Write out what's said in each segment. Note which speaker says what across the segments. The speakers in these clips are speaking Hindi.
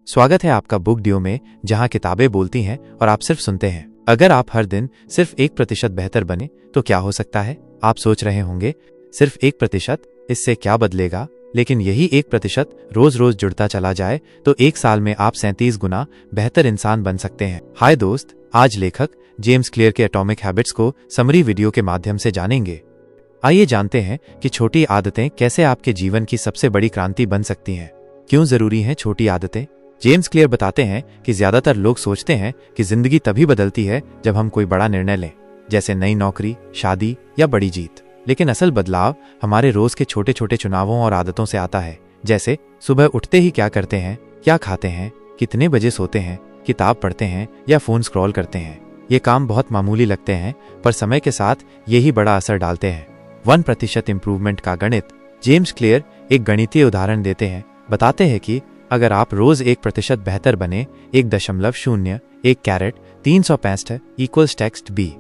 Speaker 1: स्वागत है आपका बुक डियो में, जहां किताबें बोलती हैं और आप सिर्फ सुनते हैं। अगर आप हर दिन सिर्फ 1% बेहतर बने तो क्या हो सकता है? आप सोच रहे होंगे सिर्फ 1%, इससे क्या बदलेगा? लेकिन यही 1% रोज रोज जुड़ता चला जाए तो 1 साल में आप 37 गुना बेहतर इंसान बन सकते हैं। हाय दोस्त, आज लेखक जेम्स क्लियर के एटॉमिक हैबिट्स को समरी वीडियो के माध्यम से जानेंगे। आइए जानते हैं कि छोटी आदतें कैसे आपके जीवन की सबसे बड़ी क्रांति बन सकती हैं। क्यों जरूरी हैं छोटी आदतें? जेम्स क्लियर बताते हैं कि ज्यादातर लोग सोचते हैं कि जिंदगी तभी बदलती है जब हम कोई बड़ा निर्णय लें, जैसे नई नौकरी, शादी या बड़ी जीत। लेकिन असल बदलाव हमारे रोज के छोटे छोटे चुनावों और आदतों से आता है। जैसे सुबह उठते ही क्या करते हैं, क्या खाते हैं, कितने बजे सोते हैं, किताब पढ़ते हैं या फोन स्क्रॉल करते हैं। ये काम बहुत मामूली लगते हैं, पर समय के साथ यही बड़ा असर डालते हैं। 1% इम्प्रूवमेंट का गणित। जेम्स क्लियर एक गणितीय उदाहरण देते हैं। बताते हैं कि अगर आप रोज 1% बेहतर बने, 1.01 carat 365 equals text B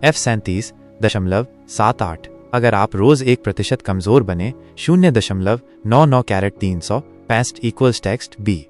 Speaker 1: F37.78। अगर आप रोज 1% कमजोर बने, 0.99 carat 365 equals text B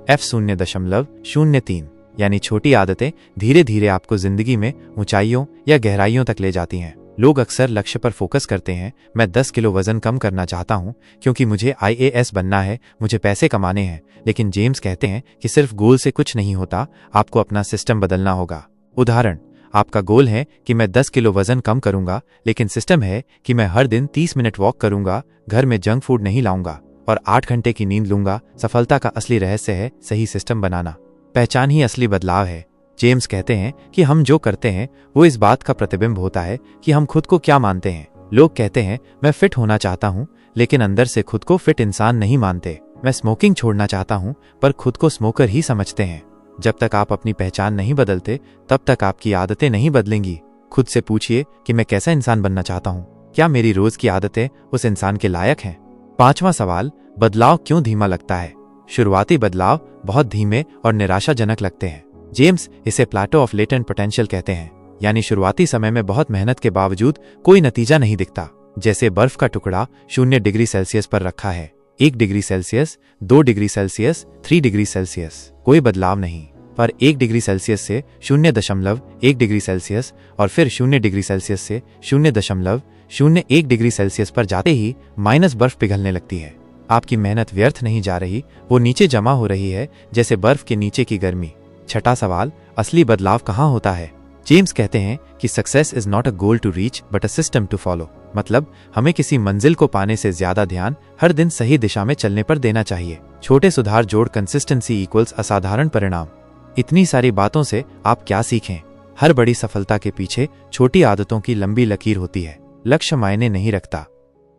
Speaker 1: F0.03। यानी छोटी आदतें धीरे धीरे आपको जिंदगी में ऊंचाइयों या गहराइयों तक ले जाती हैं। लोग अक्सर लक्ष्य पर फोकस करते हैं। मैं 10 किलो वजन कम करना चाहता हूं क्योंकि मुझे IAS बनना है, मुझे पैसे कमाने हैं। लेकिन जेम्स कहते हैं कि सिर्फ गोल से कुछ नहीं होता, आपको अपना सिस्टम बदलना होगा। उदाहरण, आपका गोल है कि मैं 10 किलो वजन कम करूंगा, लेकिन सिस्टम है कि मैं हर दिन 30 मिनट वॉक करूंगा, घर में जंक फूड नहीं लाऊंगा और 8 घंटे की नींद लूंगा। सफलता का असली रहस्य है सही सिस्टम बनाना। पहचान ही असली बदलाव है। जेम्स कहते हैं कि हम जो करते हैं वो इस बात का प्रतिबिंब होता है कि हम खुद को क्या मानते हैं। लोग कहते हैं मैं फिट होना चाहता हूं, लेकिन अंदर से खुद को फिट इंसान नहीं मानते। मैं स्मोकिंग छोड़ना चाहता हूं, पर खुद को स्मोकर ही समझते हैं। जब तक आप अपनी पहचान नहीं बदलते, तब तक आपकी आदतें नहीं बदलेंगी। खुद से पूछिए कि मैं कैसा इंसान बनना चाहता हूं। क्या मेरी रोज की आदतें उस इंसान के लायक हैं? 5वां सवाल, बदलाव क्यों धीमा लगता है? शुरुआती बदलाव बहुत धीमे और निराशाजनक लगते हैं। जेम्स इसे प्लेटो ऑफ लेटेंट पोटेंशियल कहते हैं, यानी शुरुआती समय में बहुत मेहनत के बावजूद कोई नतीजा नहीं दिखता। जैसे बर्फ का टुकड़ा 0 डिग्री सेल्सियस पर रखा है, 1 degree Celsius, 2 degree Celsius, 3 degree Celsius, कोई बदलाव नहीं। पर 1 डिग्री सेल्सियस से 0.1 डिग्री सेल्सियस और फिर 0 डिग्री सेल्सियस से 0.01 डिग्री सेल्सियस पर जाते ही माइनस बर्फ पिघलने लगती है। आपकी मेहनत व्यर्थ नहीं जा रही, वो नीचे जमा हो रही है, जैसे बर्फ के नीचे की गर्मी। 6वां सवाल, असली बदलाव कहाँ होता है? जेम्स कहते हैं कि success is not a goal to reach but a system to follow. मतलब हमें किसी मंजिल को पाने से ज्यादा ध्यान हर दिन सही दिशा में चलने पर देना चाहिए। छोटे सुधार जोड़ कंसिस्टेंसी इक्वल्स असाधारण परिणाम। इतनी सारी बातों से आप क्या सीखें? हर बड़ी सफलता के पीछे छोटी आदतों की लंबी लकीर होती है। लक्ष्य मायने नहीं रखता।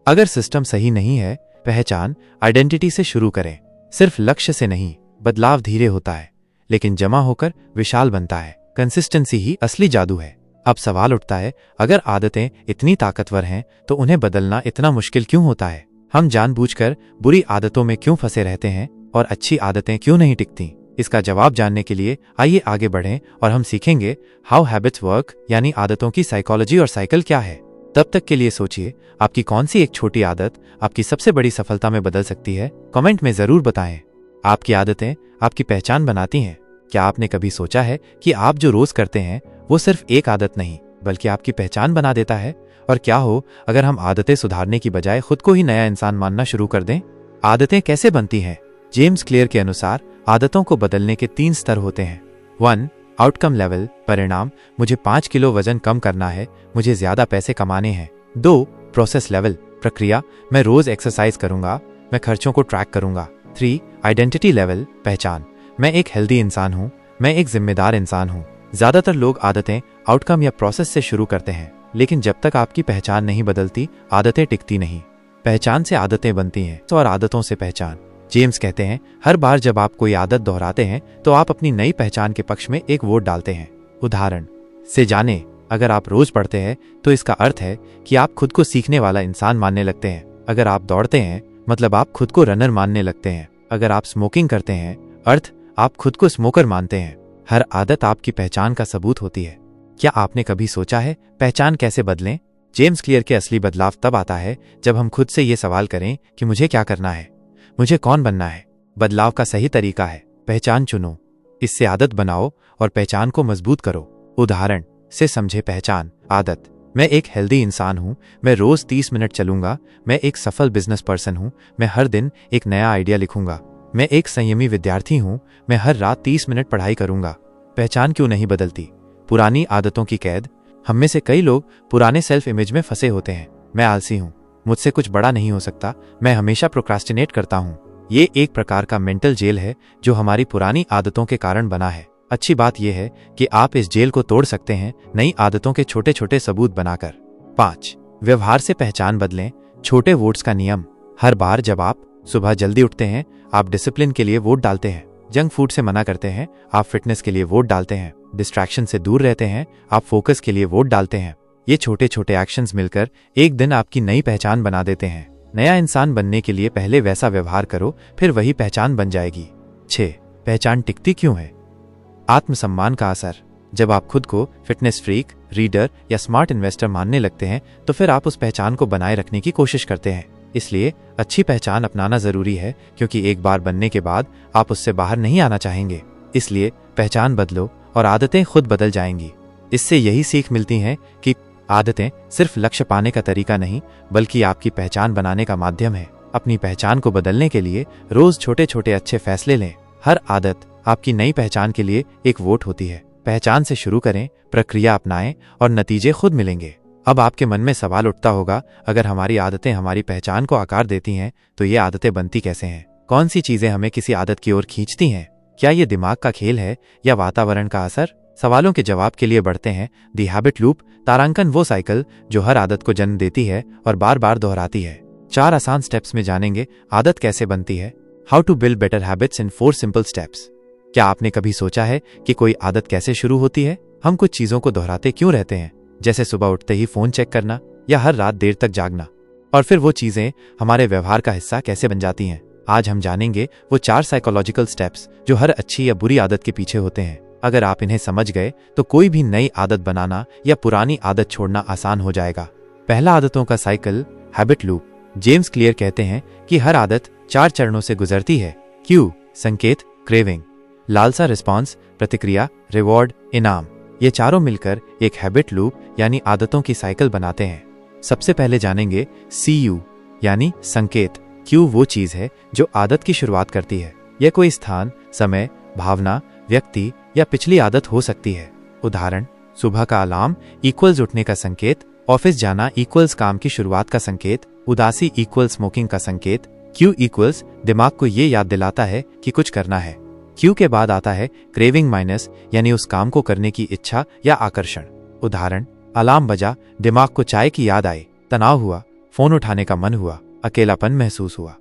Speaker 1: अगर सिस्टम सही नहीं है, पहचान, आइडेंटिटी से शुरू करें। सिर्फ लक्ष्य से नहीं, बदलाव धीरे होता है लेकिन जमा होकर विशाल बनता है। कंसिस्टेंसी ही असली जादू है। अब सवाल उठता है, अगर आदतें इतनी ताकतवर हैं तो उन्हें बदलना इतना मुश्किल क्यों होता है? हम जानबूझकर बुरी आदतों में क्यों फंसे रहते हैं और अच्छी आदतें क्यों नहीं टिकती? इसका जवाब जानने के लिए आइए आगे बढ़ें और हम सीखेंगे हाउ हैबिट्स वर्क, यानी आदतों की साइकोलॉजी और साइकिल क्या है। तब तक के लिए सोचिए, आपकी कौन सी एक छोटी आदत आपकी सबसे बड़ी सफलता में बदल सकती है? कमेंट में जरूर बताएं। आपकी आदतें आपकी पहचान बनाती हैं। क्या आपने कभी सोचा है कि आप जो रोज करते हैं वो सिर्फ एक आदत नहीं बल्कि आपकी पहचान बना देता है? और क्या हो अगर हम आदतें सुधारने की बजाय खुद को ही नया इंसान मानना शुरू कर दें? आदतें कैसे बनती हैं? जेम्स क्लियर के अनुसार आदतों को बदलने के 3 स्तर होते हैं। 1. आउटकम लेवल, परिणाम, मुझे 5 किलो वजन कम करना है, मुझे ज्यादा पैसे कमाने हैं। 2. प्रोसेस लेवल, प्रक्रिया, मैं रोज एक्सरसाइज करूंगा, मैं खर्चों को ट्रैक करूंगा। 3. आइडेंटिटी लेवल, पहचान, मैं एक हेल्दी इंसान हूं, मैं एक जिम्मेदार इंसान हूं। ज्यादातर लोग आदतें आउटकम या प्रोसेस से शुरू करते हैं, लेकिन जब तक आपकी पहचान नहीं बदलती, आदतें टिकती नहीं। पहचान से आदतें बनती हैं और आदतों से पहचान। जेम्स कहते हैं, हर बार जब आप कोई आदत दोहराते हैं तो आप अपनी नई पहचान के पक्ष में एक वोट डालते हैं। उदाहरण से जाने, अगर आप रोज पढ़ते हैं तो इसका अर्थ है कि आप खुद को सीखने वाला इंसान मानने लगते हैं। अगर आप दौड़ते हैं, मतलब आप खुद को रनर मानने लगते हैं। अगर आप स्मोकिंग करते हैं, अर्थ आप खुद को स्मोकर मानते हैं। हर आदत आपकी पहचान का सबूत होती है। क्या आपने कभी सोचा है पहचान कैसे बदलें? जेम्स क्लियर के असली बदलाव तब आता है जब हम खुद से ये सवाल करें कि मुझे क्या करना है, मुझे कौन बनना है। बदलाव का सही तरीका है पहचान चुनो, इससे आदत बनाओ और पहचान को मजबूत करो। उदाहरण से समझे पहचान। आदत, मैं एक हेल्दी इंसान हूं, मैं रोज 30 मिनट चलूंगा। मैं एक सफल बिजनेस पर्सन हूं, मैं हर दिन एक नया आइडिया लिखूंगा। मैं एक संयमी विद्यार्थी हूं, मैं हर रात 30 मिनट पढ़ाई करूंगा। पहचान क्यों नहीं बदलती? पुरानी आदतों की कैद। हम में से कई लोग पुराने सेल्फ इमेज में फंसे होते हैं। मैं आलसी हूं, मुझसे कुछ बड़ा नहीं हो सकता, मैं हमेशा प्रोक्रास्टिनेट करता हूं। ये एक प्रकार का मेंटल जेल है जो हमारी पुरानी आदतों के कारण बना है। अच्छी बात यह है कि आप इस जेल को तोड़ सकते हैं नई आदतों के छोटे छोटे सबूत बनाकर। 5. व्यवहार से पहचान बदलें। छोटे वोट्स का नियम। हर बार जब आप सुबह जल्दी उठते हैं, आप डिसिप्लिन के लिए वोट डालते हैं। जंक फूड से मना करते हैं, आप फिटनेस के लिए वोट डालते हैं। डिस्ट्रैक्शन से दूर रहते हैं, आप फोकस के लिए वोट डालते हैं। ये छोटे छोटे एक्शंस मिलकर एक दिन आपकी नई पहचान बना देते हैं। नया इंसान बनने के लिए पहले वैसा व्यवहार करो, फिर वही पहचान बन जाएगी। 6. पहचान टिकती क्यों है? आत्मसम्मान का असर। जब आप खुद को फिटनेस फ्रीक, रीडर या स्मार्ट इन्वेस्टर मानने लगते हैं तो फिर आप उस पहचान को बनाए रखने की कोशिश करते हैं। इसलिए अच्छी पहचान अपनाना जरूरी है, क्योंकि एक बार बनने के बाद आप उससे बाहर नहीं आना चाहेंगे। इसलिए पहचान बदलो और आदतें खुद बदल जाएंगी। इससे यही सीख मिलती है कि आदतें सिर्फ लक्ष्य पाने का तरीका नहीं, बल्कि आपकी पहचान बनाने का माध्यम है। अपनी पहचान को बदलने के लिए रोज छोटे छोटे अच्छे फैसले लें। हर आदत आपकी नई पहचान के लिए एक वोट होती है। पहचान से शुरू करें, प्रक्रिया अपनाएं और नतीजे खुद मिलेंगे। अब आपके मन में सवाल उठता होगा, अगर हमारी आदतें हमारी पहचान को आकार देती हैं तो ये आदतें बनती कैसे हैं? कौन सी चीजें हमें किसी आदत की ओर खींचती हैं? क्या ये दिमाग का खेल है या वातावरण का असर? सवालों के जवाब के लिए बढ़ते हैं दी हैबिट लूप। तारांकन, वो साइकिल जो हर आदत को जन्म देती है और बार बार दोहराती है। 4 आसान स्टेप्स में जानेंगे आदत कैसे बनती है। How to build better habits in 4 simple steps. क्या आपने कभी सोचा है कि कोई आदत कैसे शुरू होती है? हम कुछ चीजों को दोहराते क्यों रहते हैं, जैसे सुबह उठते ही फोन चेक करना या हर रात देर तक जागना? और फिर वो चीजें हमारे व्यवहार का हिस्सा कैसे बन जाती हैं? आज हम जानेंगे वो 4 साइकोलॉजिकल स्टेप्स जो हर अच्छी या बुरी आदत के पीछे होते हैं। अगर आप इन्हें समझ गए तो कोई भी नई आदत बनाना या पुरानी आदत छोड़ना आसान हो जाएगा। पहला, आदतों का cycle, habit loop. James clear कहते हैं कि हर आदत 4 चरणों से गुजरती है। क्यू, संकेत, क्रेविंग, लालसा, रिस्पॉन्स, प्रतिक्रिया, रिवॉर्ड, इनाम। ये चारों मिलकर एक हैबिट लूप यानी आदतों की साइकिल बनाते हैं। सबसे पहले जानेंगे CU यानी संकेत। क्यू वो चीज है जो आदत की शुरुआत करती है। यह कोई स्थान, समय, भावना, व्यक्ति या पिछली आदत हो सकती है। उदाहरण, सुबह का अलार्म इक्वल्स उठने का संकेत, ऑफिस जाना इक्वल्स काम की शुरुआत का संकेत, उदासी इक्वल्स स्मोकिंग का संकेत। क्यू इक्वल्स दिमाग को ये याद दिलाता है कि कुछ करना है। क्यू के बाद आता है क्रेविंग माइनस यानी उस काम को करने की इच्छा या आकर्षण। उदाहरण, अलार्म बजा, दिमाग को चाय की याद आई, तनाव हुआ, फोन उठाने का मन हुआ, अकेलापन महसूस हुआ,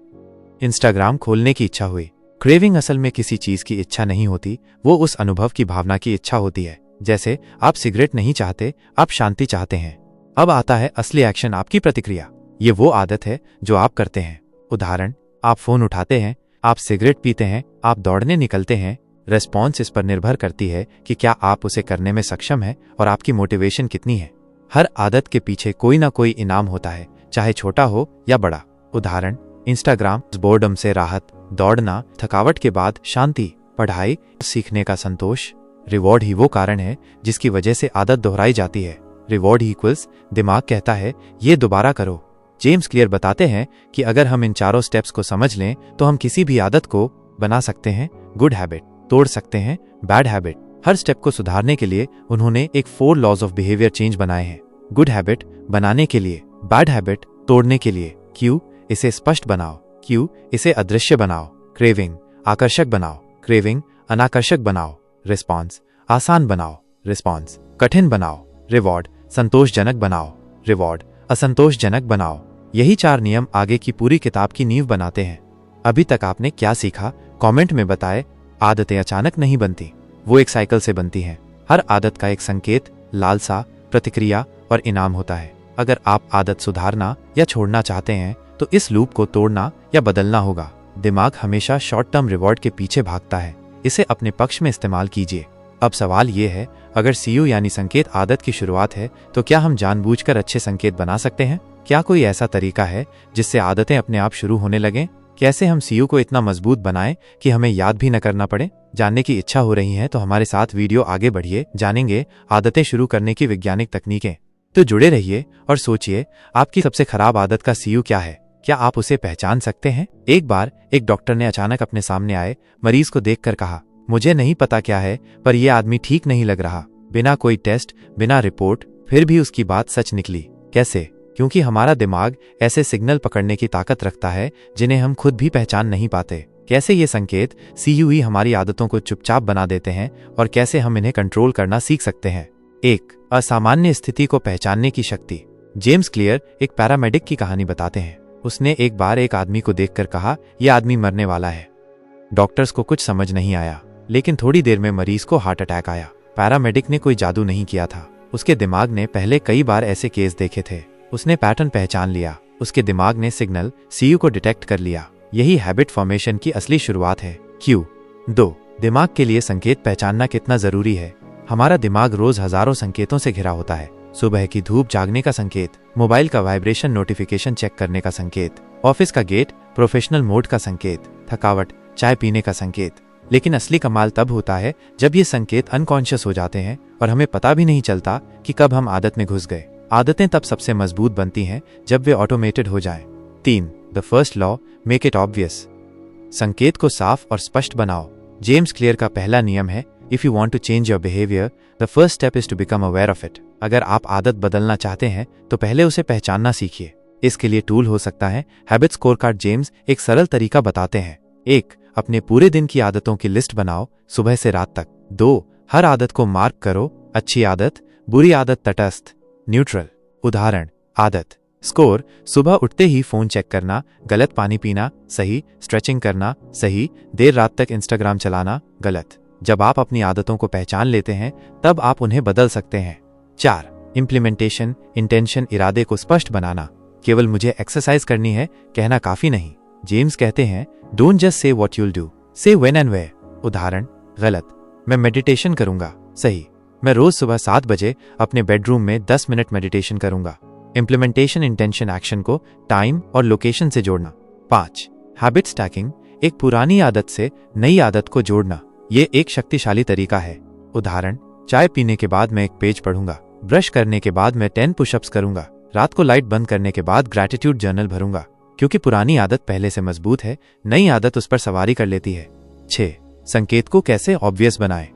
Speaker 1: इंस्टाग्राम खोलने की इच्छा हुई। क्रेविंग असल में किसी चीज की इच्छा नहीं होती, वो उस अनुभव की भावना की इच्छा होती है। जैसे आप सिगरेट नहीं चाहते, आप शांति चाहते हैं। अब आता है असली एक्शन, आपकी प्रतिक्रिया। ये वो आदत है जो आप करते हैं। उदाहरण, आप फोन उठाते हैं, आप सिगरेट पीते हैं, आप दौड़ने निकलते हैं। रेस्पॉन्स इस पर निर्भर करती है कि क्या आप उसे करने में सक्षम हैं और आपकी मोटिवेशन कितनी है। हर आदत के पीछे कोई ना कोई इनाम होता है, चाहे छोटा हो या बड़ा। उदाहरण, इंस्टाग्राम, बोर्डम से राहत, दौड़ना, थकावट के बाद शांति, पढ़ाई, सीखने का संतोष। रिवॉर्ड ही वो कारण है जिसकी वजह से आदत दोहराई जाती है। रिवॉर्ड इक्वल्स दिमाग कहता है ये दोबारा करो। जेम्स क्लियर बताते हैं कि अगर हम इन चारों स्टेप्स को समझ लें तो हम किसी भी आदत को बना सकते हैं गुड हैबिट, तोड़ सकते हैं बैड हैबिट। हर स्टेप को सुधारने के लिए उन्होंने एक 4 लॉज ऑफ बिहेवियर चेंज बनाए हैं। गुड हैबिट बनाने के लिए, बैड हैबिट तोड़ने के लिए। क्यू, इसे स्पष्ट बनाओ। क्यू, इसे अदृश्य बनाओ। क्रेविंग, आकर्षक बनाओ। क्रेविंग, अनाकर्षक बनाओ। रिस्पॉन्स, आसान बनाओ। रिस्पॉन्स, कठिन बनाओ। रिवॉर्ड, संतोषजनक बनाओ। रिवॉर्ड, असंतोषजनक बनाओ। यही 4 नियम आगे की पूरी किताब की नींव बनाते हैं। अभी तक आपने क्या सीखा, कमेंट में बताएं। आदतें अचानक नहीं बनती, वो एक साइकिल से बनती हैं। हर आदत का एक संकेत, लालसा, प्रतिक्रिया और इनाम होता है। अगर आप आदत सुधारना या छोड़ना चाहते हैं तो इस लूप को तोड़ना या बदलना होगा। दिमाग हमेशा शॉर्ट टर्म रिवॉर्ड के पीछे भागता है, इसे अपने पक्ष में इस्तेमाल कीजिए। अब सवाल ये है, अगर CU यानी संकेत आदत की शुरुआत है तो क्या हम जानबूझकर अच्छे संकेत बना सकते हैं? क्या कोई ऐसा तरीका है जिससे आदतें अपने आप शुरू होने लगें? कैसे हम सीयू को इतना मजबूत बनाएं कि हमें याद भी न करना पड़े? जानने की इच्छा हो रही है तो हमारे साथ वीडियो आगे बढ़िए, जानेंगे आदतें शुरू करने की वैज्ञानिक तकनीकें। तो जुड़े रहिए और सोचिए, आपकी सबसे खराब आदत का सीयू क्या है? क्या आप उसे पहचान सकते हैं? एक बार एक डॉक्टर ने अचानक अपने सामने आए मरीज को देखकर कहा, मुझे नहीं पता क्या है, पर यह आदमी ठीक नहीं लग रहा। बिना कोई टेस्ट, बिना रिपोर्ट, फिर भी उसकी बात सच निकली। कैसे? क्योंकि हमारा दिमाग ऐसे सिग्नल पकड़ने की ताकत रखता है जिन्हें हम खुद भी पहचान नहीं पाते। कैसे ये संकेत सीयूई हमारी आदतों को चुपचाप बना देते हैं और कैसे हम इन्हें कंट्रोल करना सीख सकते हैं। एक, असामान्य स्थिति को पहचानने की शक्ति। जेम्स क्लियर एक पैरामेडिक की कहानी बताते हैं। उसने एक बार एक आदमी को देखकर कहा, यह आदमी मरने वाला है। डॉक्टर्स को कुछ समझ नहीं आया, लेकिन थोड़ी देर में मरीज को हार्ट अटैक आया। पैरामेडिक ने कोई जादू नहीं किया था, उसके दिमाग ने पहले कई बार ऐसे केस देखे थे। उसने पैटर्न पहचान लिया, उसके दिमाग ने सिग्नल सीयू को डिटेक्ट कर लिया। यही हैबिट फॉर्मेशन की असली शुरुआत है। क्यों? 2, दिमाग के लिए संकेत पहचानना कितना जरूरी है। हमारा दिमाग रोज हजारों संकेतों से घिरा होता है। सुबह की धूप जागने का संकेत, मोबाइल का वाइब्रेशन नोटिफिकेशन चेक करने का संकेत, ऑफिस का गेट प्रोफेशनल मोड का संकेत, थकावट चाय पीने का संकेत। लेकिन असली कमाल तब होता है जब ये संकेत अनकॉन्शियस हो जाते हैं और हमें पता भी नहीं चलता कि कब हम आदत में घुस गए। आदतें तब सबसे मजबूत बनती हैं जब वे ऑटोमेटेड हो जाएं। 3, the first law, make it obvious. संकेत को साफ और स्पष्ट बनाओ। जेम्स क्लियर का पहला नियम है, if you want to change your behaviour, the first step is to become aware of it. अगर आप आदत बदलना चाहते हैं तो पहले उसे पहचानना सीखिए। इसके लिए टूल हो सकता है हैबिट स्कोरकार्ड। जेम्स एक सरल तरीका बताते हैं। 1, अपने पूरे दिन की आदतों की लिस्ट बनाओ, सुबह से रात तक। 2, हर आदत को मार्क करो, अच्छी आदत, बुरी आदत, तटस्थ, न्यूट्रल। उदाहरण, आदत स्कोर, सुबह उठते ही फोन चेक करना, गलत, पानी पीना सही, स्ट्रेचिंग करना सही, देर रात तक इंस्टाग्राम चलाना गलत। जब आप अपनी आदतों को पहचान लेते हैं तब आप उन्हें बदल सकते हैं। 4, इम्प्लीमेंटेशन, इंटेंशन, इरादे को स्पष्ट बनाना। केवल मुझे एक्सरसाइज करनी है कहना काफी नहीं। जेम्स कहते हैं, don't just say what you'll do, से व्हेन एंड वेयर। उदाहरण, गलत, मैं मेडिटेशन करूंगा सही, मैं रोज सुबह 7 बजे अपने बेडरूम में 10 मिनट मेडिटेशन करूंगा। इम्प्लीमेंटेशन, इंटेंशन, एक्शन को टाइम और लोकेशन से जोड़ना। 5, हैबिट स्टैकिंग, एक पुरानी आदत से नई आदत को जोड़ना। ये एक शक्तिशाली तरीका है। उदाहरण, चाय पीने के बाद मैं एक पेज पढ़ूंगा, ब्रश करने के बाद मैं 10 पुशअप्स करूंगा, रात को लाइट बंद करने के बाद ग्रैटिट्यूड जर्नल भरूंगा। क्योंकि पुरानी आदत पहले से मजबूत है, नई आदत उस पर सवारी कर लेती है। 6, संकेत को कैसे ऑब्वियस बनाएं।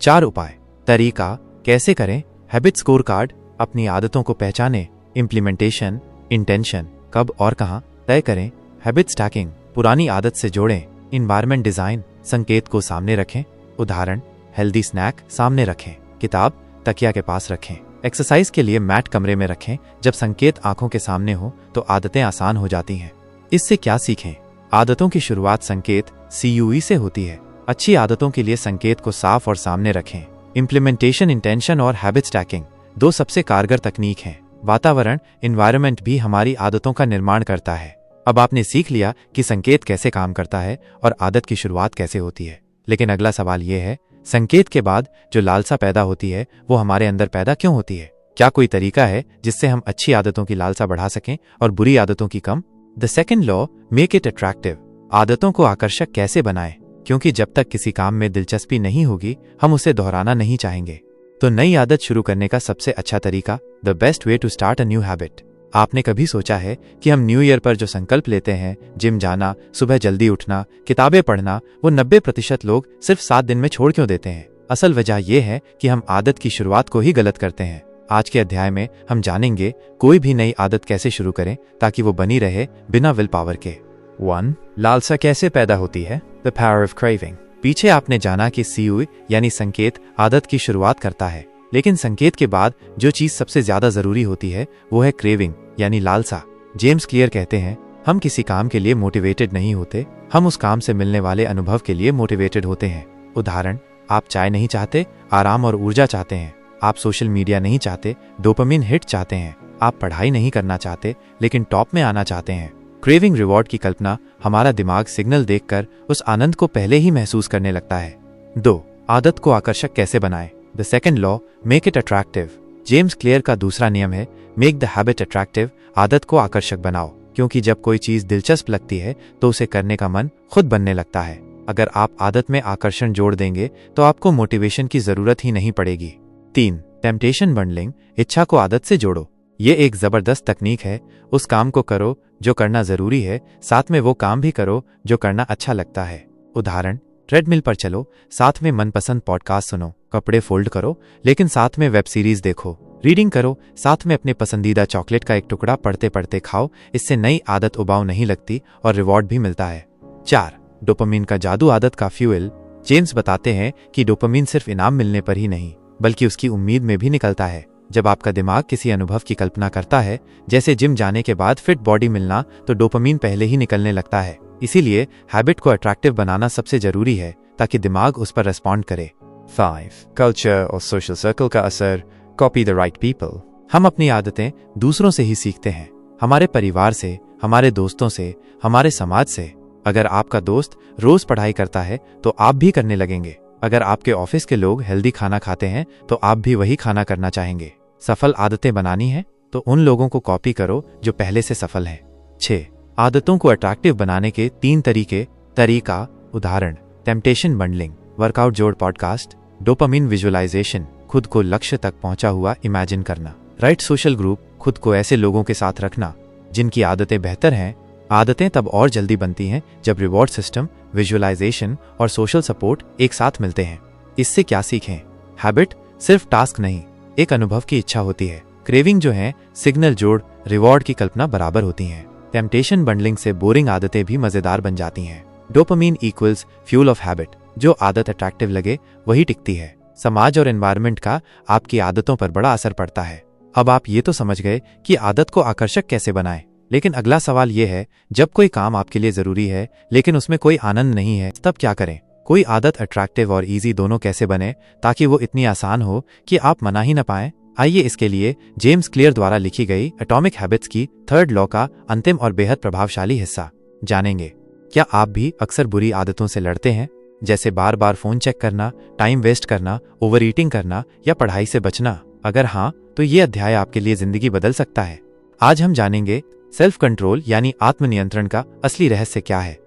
Speaker 1: 4 उपाय। तरीका, कैसे करें? हैबिट स्कोर कार्ड, अपनी आदतों को पहचानें। इम्प्लीमेंटेशन, इंटेंशन, कब और कहां तय करें। हैबिट स्टैकिंग, पुरानी आदत से जोड़ें। इन्वायरमेंट डिजाइन, संकेत को सामने रखें। उदाहरण, हेल्दी स्नैक सामने रखें, किताब तकिया के पास रखें। एक्सरसाइज के लिए मैट कमरे में रखें। जब संकेत आंखों के सामने हो तो आदतें आसान हो जाती हैं। इससे क्या सीखें? आदतों की शुरुआत संकेत सीयूई से होती है। अच्छी आदतों के लिए संकेत को साफ और सामने रखें। इम्प्लीमेंटेशन, इंटेंशन और हैबिट स्टैकिंग 2 सबसे कारगर तकनीक हैं। वातावरण, इन्वायरमेंट भी हमारी आदतों का निर्माण करता है। अब आपने सीख लिया कि संकेत कैसे काम करता है और आदत की शुरुआत कैसे होती है। लेकिन अगला सवाल यह है, संकेत के बाद जो लालसा पैदा होती है वो हमारे अंदर पैदा क्यों होती है? क्या कोई तरीका है जिससे हम अच्छी आदतों की लालसा बढ़ा सकें और बुरी आदतों की कम? The second law, make it attractive, आदतों को आकर्षक कैसे बनाएं? क्योंकि जब तक किसी काम में दिलचस्पी नहीं होगी हम उसे दोहराना नहीं चाहेंगे। तो नई आदत शुरू करने का सबसे अच्छा तरीका, the best way to start a new habit. आपने कभी सोचा है कि हम न्यू ईयर पर जो संकल्प लेते हैं, जिम जाना, सुबह जल्दी उठना, किताबें पढ़ना, वो 90% लोग सिर्फ 7 दिन में छोड़ क्यों देते हैं? असल वजह यह है कि हम आदत की शुरुआत को ही गलत करते हैं। आज के अध्याय में हम जानेंगे कोई भी नई आदत कैसे शुरू करें ताकि वो बनी रहे बिना विल पावर के। 1, लालसा कैसे पैदा होती है? The power of craving. पीछे आपने जाना कि सीयू यानी संकेत आदत की शुरुआत करता है, लेकिन संकेत के बाद जो चीज सबसे ज्यादा जरूरी होती है वो है क्रेविंग यानी लालसा। जेम्स क्लियर कहते हैं, हम किसी काम के लिए मोटिवेटेड नहीं होते, हम उस काम से मिलने वाले अनुभव के लिए मोटिवेटेड होते हैं। उदाहरण, आप चाय नहीं चाहते, आराम और ऊर्जा चाहते हैं। आप सोशल मीडिया नहीं चाहते, डोपामिन हिट चाहते हैं। आप पढ़ाई नहीं करना चाहते लेकिन टॉप में आना चाहते हैं। क्रेविंग रिवॉर्ड की कल्पना, हमारा दिमाग सिग्नल देखकर उस आनंद को पहले ही महसूस करने लगता है। 2, आदत को आकर्षक कैसे बनाएं? The second law, make it attractive. James clear का दूसरा नियम है, मेक द हैबिट अट्रैक्टिव, आदत को आकर्षक बनाओ। क्योंकि जब कोई चीज दिलचस्प लगती है तो उसे करने का मन खुद बनने लगता है। अगर आप आदत में आकर्षण जोड़ देंगे तो आपको मोटिवेशन की जरूरत ही नहीं पड़ेगी। 3. टेम्पटेशन बंडलिंग, इच्छा को आदत से जोड़ो। ये एक जबरदस्त तकनीक है। उस काम को करो जो करना जरूरी है, साथ में वो काम भी करो जो करना अच्छा लगता है। उदाहरण, ट्रेडमिल पर चलो, साथ में मनपसंद पॉडकास्ट सुनो, कपड़े फोल्ड करो लेकिन साथ में वेब सीरीज देखो, रीडिंग करो, साथ में अपने पसंदीदा चॉकलेट का एक टुकड़ा पढ़ते पढ़ते खाओ। इससे नई आदत उबाऊ नहीं लगती और रिवॉर्ड भी मिलता है। 4. डोपामिन का जादू, आदत का फ्यूल। जेम्स बताते हैं कि डोपामिन सिर्फ इनाम मिलने पर ही नहीं बल्कि उसकी उम्मीद में भी निकलता है। जब आपका दिमाग किसी अनुभव की कल्पना करता है, जैसे जिम जाने के बाद फिट बॉडी मिलना, तो डोपामिन पहले ही निकलने लगता है। इसीलिए हैबिट को अट्रैक्टिव बनाना सबसे जरूरी है ताकि दिमाग उस पर रेस्पॉन्ड करे। 5. कल्चर और सोशल सर्कल का असर, कॉपी द राइट पीपल। हम अपनी आदतें दूसरों से ही सीखते हैं, हमारे परिवार से, हमारे दोस्तों से, हमारे समाज से। अगर आपका दोस्त रोज पढ़ाई करता है तो आप भी करने लगेंगे। अगर आपके ऑफिस के लोग हेल्दी खाना खाते हैं तो आप भी वही खाना करना चाहेंगे। सफल आदतें बनानी है तो उन लोगों को कॉपी करो जो पहले से सफल हैं। 6. आदतों को अट्रैक्टिव बनाने के 3 तरीका। उदाहरण, टेम्पटेशन बंडलिंग, वर्कआउट जोड़ पॉडकास्ट, डोपामिन विजुअलाइजेशन, खुद को लक्ष्य तक पहुंचा हुआ इमेजिन करना, राइट सोशल ग्रुप, खुद को ऐसे लोगों के साथ रखना जिनकी आदतें बेहतर हैं। आदतें तब और जल्दी बनती हैं जब रिवॉर्ड सिस्टम, विजुअलाइजेशन और सोशल सपोर्ट एक साथ मिलते हैं। इससे क्या सीखें? हैबिट सिर्फ टास्क नहीं, एक अनुभव की इच्छा होती है। क्रेविंग जो है सिग्नल जोड़ रिवॉर्ड की कल्पना बराबर होती हैं। टेम्पटेशन बंडलिंग से बोरिंग आदतें भी मजेदार बन जाती हैं। Dopamine equals fuel of habit, जो आदत अट्रैक्टिव लगे वही टिकती है। समाज और एनवायरनमेंट का आपकी आदतों पर बड़ा असर पड़ता है। अब आप ये तो समझ गए कि आदत को आकर्षक कैसे बनाएं, लेकिन अगला सवाल ये है, जब कोई काम आपके लिए जरूरी है लेकिन उसमें कोई आनंद नहीं है, तब क्या करें? कोई आदत अट्रैक्टिव और इजी दोनों कैसे बने ताकि वो इतनी आसान हो कि आप मना ही न पाएं? आइए इसके लिए जेम्स क्लियर द्वारा लिखी गई एटॉमिक हैबिट्स की 3rd लॉ का अंतिम और बेहद प्रभावशाली हिस्सा जानेंगे। क्या आप भी अक्सर बुरी आदतों से लड़ते हैं, जैसे बार बार फोन चेक करना, टाइम वेस्ट करना, ओवर ईटिंग करना या पढ़ाई से बचना? अगर हाँ, तो ये अध्याय आपके लिए जिंदगी बदल सकता है। आज हम जानेंगे सेल्फ कंट्रोल यानी आत्मनियंत्रण का असली रहस्य क्या है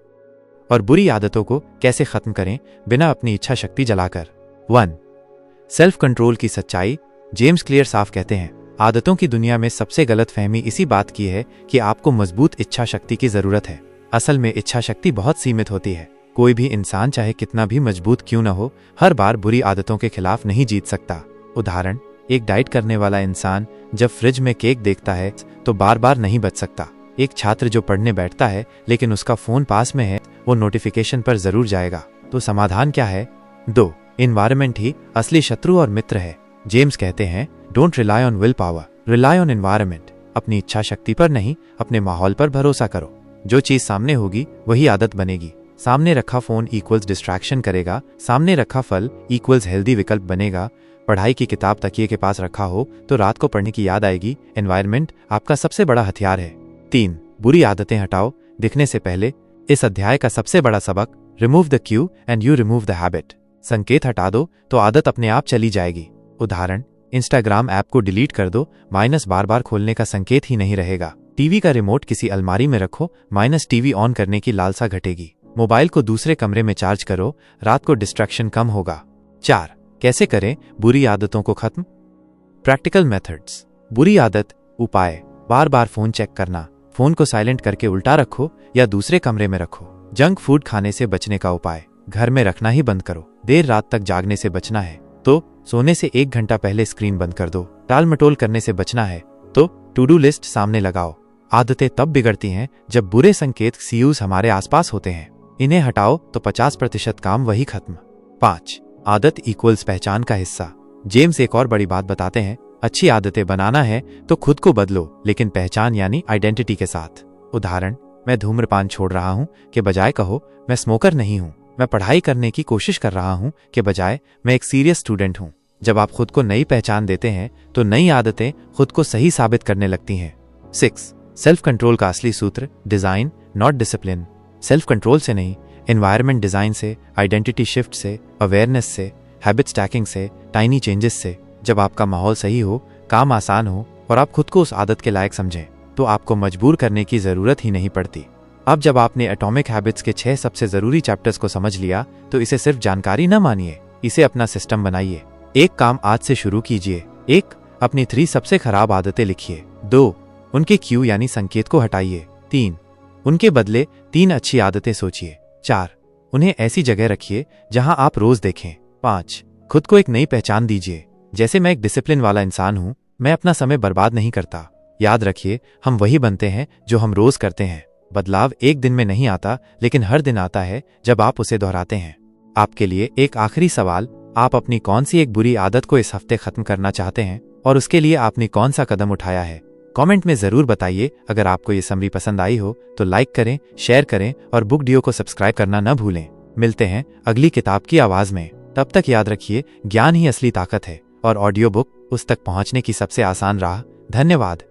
Speaker 1: और बुरी आदतों को कैसे खत्म करें बिना अपनी इच्छा शक्ति जलाकर। 1. सेल्फ कंट्रोल की सच्चाई। जेम्स क्लियर साफ कहते हैं, आदतों की दुनिया में सबसे गलत फहमी इसी बात की है कि आपको मजबूत इच्छा शक्ति की जरूरत है। असल में इच्छा शक्ति बहुत सीमित होती है। कोई भी इंसान चाहे कितना भी मजबूत क्यों न हो, हर बार बुरी आदतों के खिलाफ नहीं जीत सकता। उदाहरण, एक डाइट करने वाला इंसान जब फ्रिज में केक देखता है तो बार बार नहीं बच सकता। एक छात्र जो पढ़ने बैठता है लेकिन उसका फोन पास में है, वो नोटिफिकेशन पर जरूर जाएगा। तो समाधान क्या है? 2. एनवायरनमेंट ही असली शत्रु और मित्र है। जेम्स कहते हैं, don't rely on will power, rely on environment. अपनी इच्छा शक्ति पर नहीं, अपने माहौल पर भरोसा करो। जो चीज सामने होगी वही आदत बनेगी। सामने रखा फोन इक्वल्स डिस्ट्रैक्शन करेगा, सामने रखा फल इक्वल्स हेल्दी विकल्प बनेगा। पढ़ाई की किताब तकिए के पास रखा हो तो रात को पढ़ने की याद आएगी। एनवायरनमेंट आपका सबसे बड़ा हथियार है। 3. बुरी आदतें हटाओ दिखने से पहले। इस अध्याय का सबसे बड़ा सबक, remove the Q and you remove the habit. संकेत हटा दो तो आदत अपने आप चली जाएगी। उदाहरण, इंस्टाग्राम ऐप को डिलीट कर दो, माइनस बार बार खोलने का संकेत ही नहीं रहेगा। टीवी का रिमोट किसी अलमारी में रखो, माइनस टीवी ऑन करने की लालसा घटेगी। मोबाइल को दूसरे कमरे में चार्ज करो, रात को डिस्ट्रैक्शन कम होगा। 4. कैसे करें बुरी आदतों को खत्म? Practical methods. बुरी आदत उपाय, बार बार फोन चेक करना, फोन को साइलेंट करके उल्टा रखो या दूसरे कमरे में रखो। जंक फूड खाने से बचने का उपाय, घर में रखना ही बंद करो। देर रात तक जागने से बचना है तो सोने से 1 घंटा पहले स्क्रीन बंद कर दो। टाल मटोल करने से बचना है तो टू डू लिस्ट सामने लगाओ। आदतें तब बिगड़ती हैं जब बुरे संकेत सीयूज हमारे आसपास होते हैं। इन्हें हटाओ तो 50% काम वही खत्म। 5. आदत इक्वल्स पहचान का हिस्सा। जेम्स एक और बड़ी बात बताते हैं, अच्छी आदतें बनाना है तो खुद को बदलो, लेकिन पहचान यानी आइडेंटिटी के साथ। उदाहरण, मैं धूम्रपान छोड़ रहा हूं के बजाय कहो मैं स्मोकर नहीं हूं। मैं पढ़ाई करने की कोशिश कर रहा हूं के बजाय मैं एक सीरियस स्टूडेंट हूं। जब आप खुद को नई पहचान देते हैं तो नई आदतें खुद को सही साबित करने लगती हैं। 6. सेल्फ कंट्रोल का असली सूत्र, design not discipline. Self control से नहीं, एनवायरनमेंट डिजाइन से, आइडेंटिटी शिफ्ट से, अवेयरनेस से, हैबिट स्टैकिंग से, टाइनी चेंजेस से। जब आपका माहौल सही हो, काम आसान हो और आप खुद को उस आदत के लायक समझें, तो आपको मजबूर करने की जरूरत ही नहीं पड़ती। अब जब आपने एटॉमिक हैबिट्स के 6 सबसे जरूरी चैप्टर्स को समझ लिया, तो इसे सिर्फ जानकारी न मानिए, इसे अपना सिस्टम बनाइए। एक काम आज से शुरू कीजिए। 1. अपनी 3 सबसे खराब आदतें लिखिए। 2. उनके क्यू यानी संकेत को हटाइए। 3. उनके बदले 3 अच्छी आदतें सोचिए। 4. उन्हें ऐसी जगह रखिए जहां आप रोज देखें। 5. खुद को एक नई पहचान दीजिए, जैसे मैं एक डिसिप्लिन वाला इंसान हूं, मैं अपना समय बर्बाद नहीं करता। याद रखिए, हम वही बनते हैं जो हम रोज करते हैं। बदलाव एक दिन में नहीं आता, लेकिन हर दिन आता है जब आप उसे दोहराते हैं। आपके लिए एक आखिरी सवाल, आप अपनी कौन सी एक बुरी आदत को इस हफ्ते खत्म करना चाहते हैं और उसके लिए आपने कौन सा कदम उठाया है? कमेंट में जरूर बताइए। अगर आपको ये समरी पसंद आई हो तो लाइक करें, शेयर करें और बुक डियो को सब्सक्राइब करना न भूलें। मिलते हैं अगली किताब की आवाज में। तब तक याद रखिए, ज्ञान ही असली ताकत है और ऑडियो बुक उस तक पहुंचने की सबसे आसान राह। धन्यवाद।